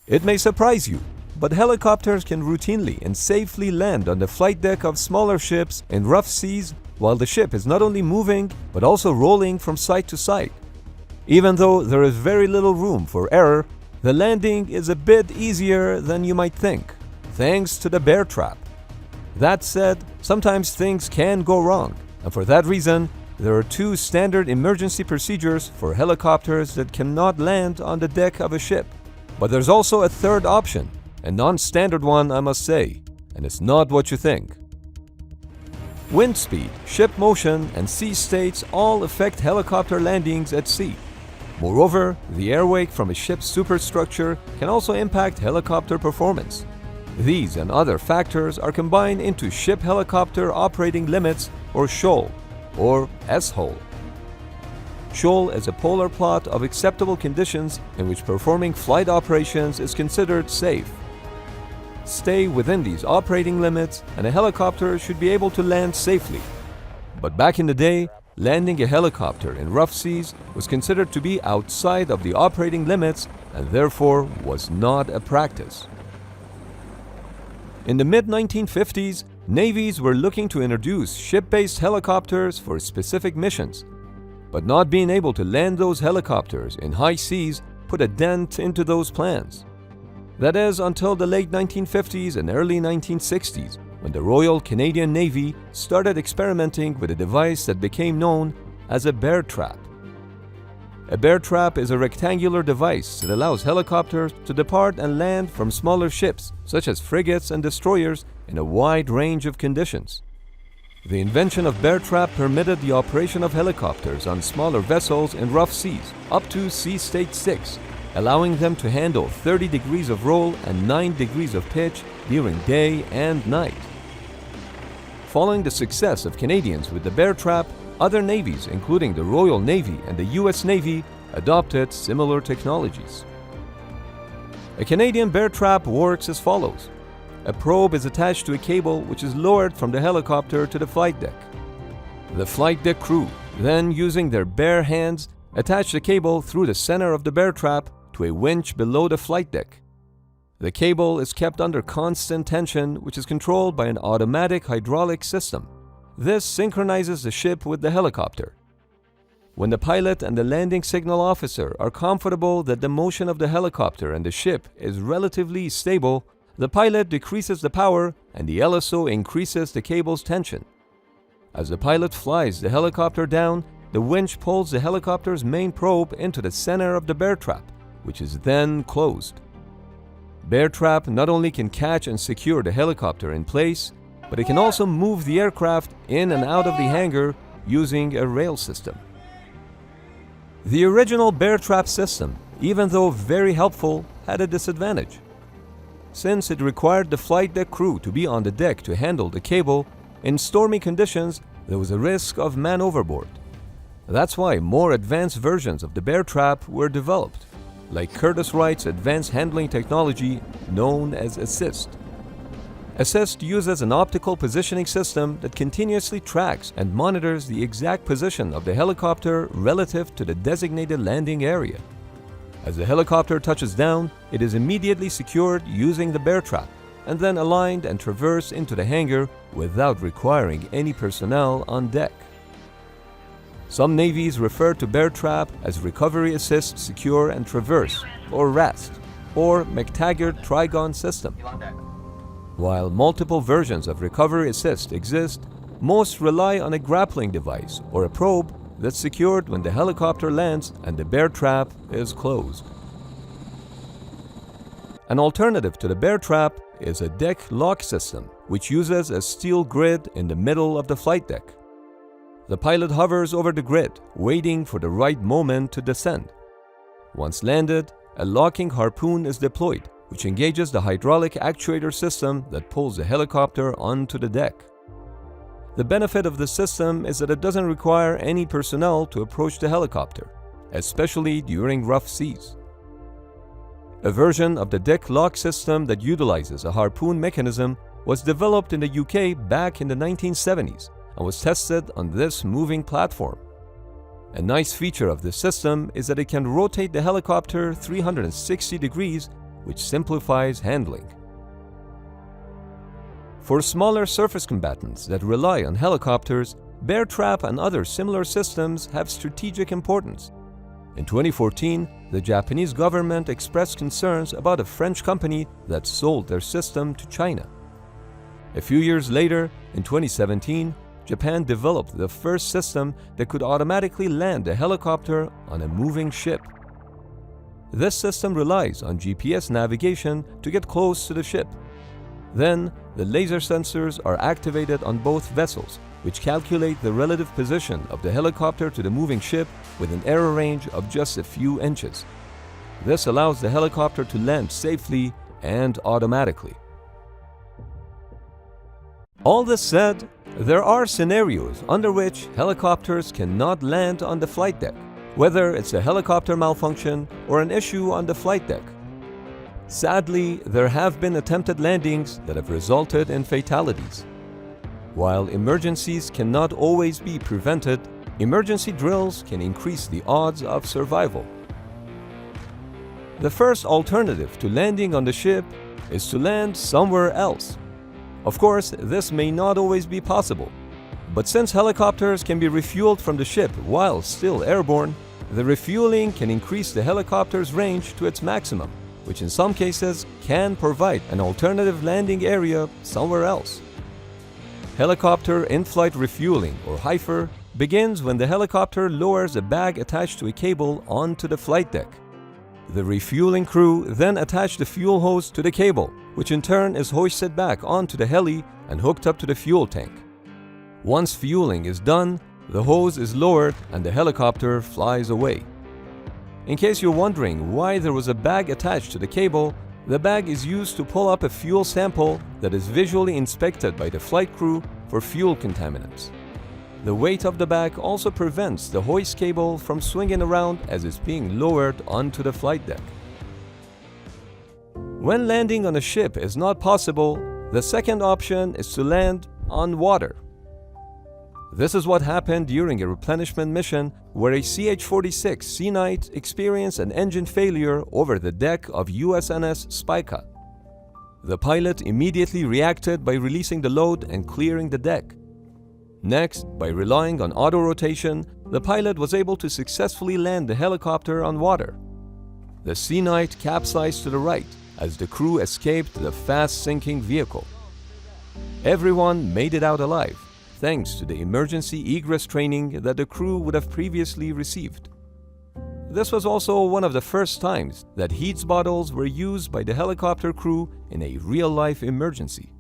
It may surprise you, but helicopters can routinely and safely land on the flight deck of smaller ships in rough seas while the ship is not only moving but also rolling from side to side. Even though there is very little room for error, the landing is a bit easier than you might think, thanks to the bear trap. That said, sometimes things can go wrong, and for that reason, there are two standard emergency procedures for helicopters that cannot land on the deck of a ship. But there's also a third option, a non-standard one, I must say, and it's not what you think. Wind speed, ship motion, and sea states all affect helicopter landings at sea. Moreover, the air wake from a ship's superstructure can also impact helicopter performance. These and other factors are combined into Ship Helicopter Operating Limits, or SHOL, or SHOL. SHOL is a polar plot of acceptable conditions in which performing flight operations is considered safe. Stay within these operating limits and a helicopter should be able to land safely. But back in the day, landing a helicopter in rough seas was considered to be outside of the operating limits and therefore was not a practice. In the mid-1950s, navies were looking to introduce ship-based helicopters for specific missions, but not being able to land those helicopters in high seas put a dent into those plans. That is until the late 1950s and early 1960s, when the Royal Canadian Navy started experimenting with a device that became known as a bear trap. A bear trap is a rectangular device that allows helicopters to depart and land from smaller ships, such as frigates and destroyers, in a wide range of conditions. The invention of bear trap permitted the operation of helicopters on smaller vessels in rough seas, up to Sea State 6, allowing them to handle 30 degrees of roll and 9 degrees of pitch during day and night. Following the success of Canadians with the bear trap, other navies, including the Royal Navy and the US Navy, adopted similar technologies. A Canadian bear trap works as follows. A probe is attached to a cable which is lowered from the helicopter to the flight deck. The flight deck crew, then using their bare hands, attach the cable through the center of the bear trap to a winch below the flight deck. The cable is kept under constant tension, which is controlled by an automatic hydraulic system. This synchronizes the ship with the helicopter. When the pilot and the landing signal officer are comfortable that the motion of the helicopter and the ship is relatively stable, the pilot decreases the power and the LSO increases the cable's tension. As the pilot flies the helicopter down, the winch pulls the helicopter's main probe into the center of the bear trap, which is then closed. Bear trap not only can catch and secure the helicopter in place, but it can also move the aircraft in and out of the hangar using a rail system. The original bear trap system, even though very helpful, had a disadvantage. Since it required the flight deck crew to be on the deck to handle the cable, in stormy conditions there was a risk of man overboard. That's why more advanced versions of the bear trap were developed, like Curtiss-Wright's advanced handling technology known as ASSIST. ASSIST uses an optical positioning system that continuously tracks and monitors the exact position of the helicopter relative to the designated landing area. As the helicopter touches down, it is immediately secured using the bear trap, and then aligned and traversed into the hangar without requiring any personnel on deck. Some navies refer to bear trap as Recovery Assist Secure and Traverse, or RAST, or McTaggart Trigon System. While multiple versions of Recovery Assist exist, most rely on a grappling device or a probe that's secured when the helicopter lands and the bear trap is closed. An alternative to the bear trap is a deck lock system, which uses a steel grid in the middle of the flight deck. The pilot hovers over the grid, waiting for the right moment to descend. Once landed, a locking harpoon is deployed, which engages the hydraulic actuator system that pulls the helicopter onto the deck. The benefit of this system is that it doesn't require any personnel to approach the helicopter, especially during rough seas. A version of the deck lock system that utilizes a harpoon mechanism was developed in the UK back in the 1970s and was tested on this moving platform. A nice feature of this system is that it can rotate the helicopter 360 degrees which simplifies handling. For smaller surface combatants that rely on helicopters, bear trap and other similar systems have strategic importance. In 2014, the Japanese government expressed concerns about a French company that sold their system to China. A few years later, in 2017, Japan developed the first system that could automatically land a helicopter on a moving ship. This system relies on GPS navigation to get close to the ship. Then, the laser sensors are activated on both vessels, which calculate the relative position of the helicopter to the moving ship with an error range of just a few inches. This allows the helicopter to land safely and automatically. All this said, there are scenarios under which helicopters cannot land on the flight deck, whether it's a helicopter malfunction or an issue on the flight deck. Sadly, there have been attempted landings that have resulted in fatalities. While emergencies cannot always be prevented, emergency drills can increase the odds of survival. The first alternative to landing on the ship is to land somewhere else. Of course, this may not always be possible, but since helicopters can be refueled from the ship while still airborne, the refueling can increase the helicopter's range to its maximum, which in some cases can provide an alternative landing area somewhere else. Helicopter in-flight refueling, or HIFR, begins when the helicopter lowers a bag attached to a cable onto the flight deck. The refueling crew then attach the fuel hose to the cable, which in turn is hoisted back onto the heli and hooked up to the fuel tank. Once fueling is done, the hose is lowered and the helicopter flies away. In case you're wondering why there was a bag attached to the cable, the bag is used to pull up a fuel sample that is visually inspected by the flight crew for fuel contaminants. The weight of the bag also prevents the hoist cable from swinging around as it's being lowered onto the flight deck. When landing on a ship is not possible, the second option is to land on water. This is what happened during a replenishment mission where a CH-46 Sea Knight experienced an engine failure over the deck of USNS Spica. The pilot immediately reacted by releasing the load and clearing the deck. Next, by relying on auto-rotation, the pilot was able to successfully land the helicopter on water. The Sea Knight capsized to the right as the crew escaped the fast-sinking vehicle. Everyone made it out alive, thanks to the emergency egress training that the crew would have previously received. This was also one of the first times that HEATS bottles were used by the helicopter crew in a real-life emergency.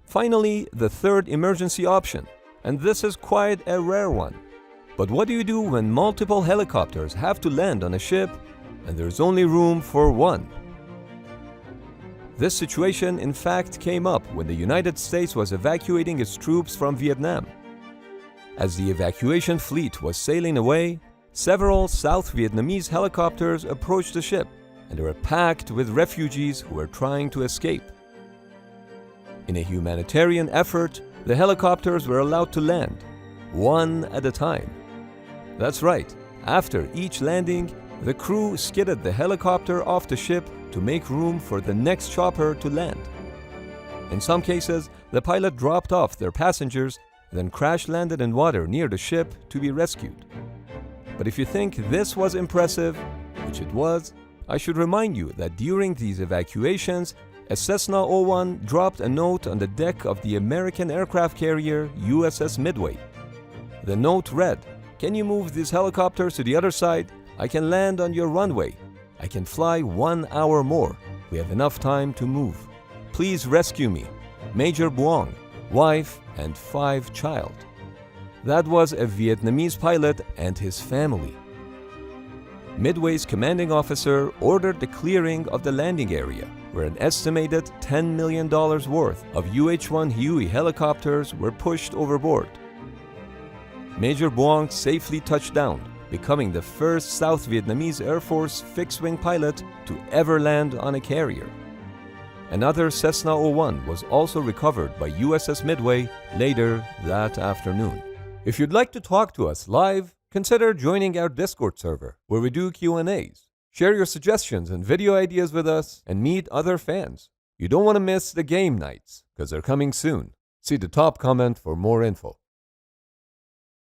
Finally, the third emergency option, and this is quite a rare one. But what do you do when multiple helicopters have to land on a ship and there's only room for one? This situation in fact came up when the United States was evacuating its troops from Vietnam. As the evacuation fleet was sailing away, several South Vietnamese helicopters approached the ship and they were packed with refugees who were trying to escape. In a humanitarian effort, the helicopters were allowed to land, one at a time. That's right, after each landing, the crew skidded the helicopter off the ship to make room for the next chopper to land. In some cases, the pilot dropped off their passengers, then crash-landed in water near the ship to be rescued. But if you think this was impressive, which it was, I should remind you that during these evacuations, a Cessna 01 dropped a note on the deck of the American aircraft carrier USS Midway. The note read, "Can you move these helicopters to the other side? I can land on your runway. I can fly 1 hour more. We have enough time to move. Please rescue me. Major Buong, wife and 5 child." That was a Vietnamese pilot and his family. Midway's commanding officer ordered the clearing of the landing area, where an estimated $10 million worth of UH-1 Huey helicopters were pushed overboard. Major Buong safely touched down, becoming the first South Vietnamese Air Force fixed-wing pilot to ever land on a carrier. Another Cessna 01 was also recovered by USS Midway later that afternoon. If you'd like to talk to us live, consider joining our Discord server, where we do Q&As, Share your suggestions and video ideas with us and meet other fans. You don't want to miss the game nights because they're coming soon. See the top comment for more info.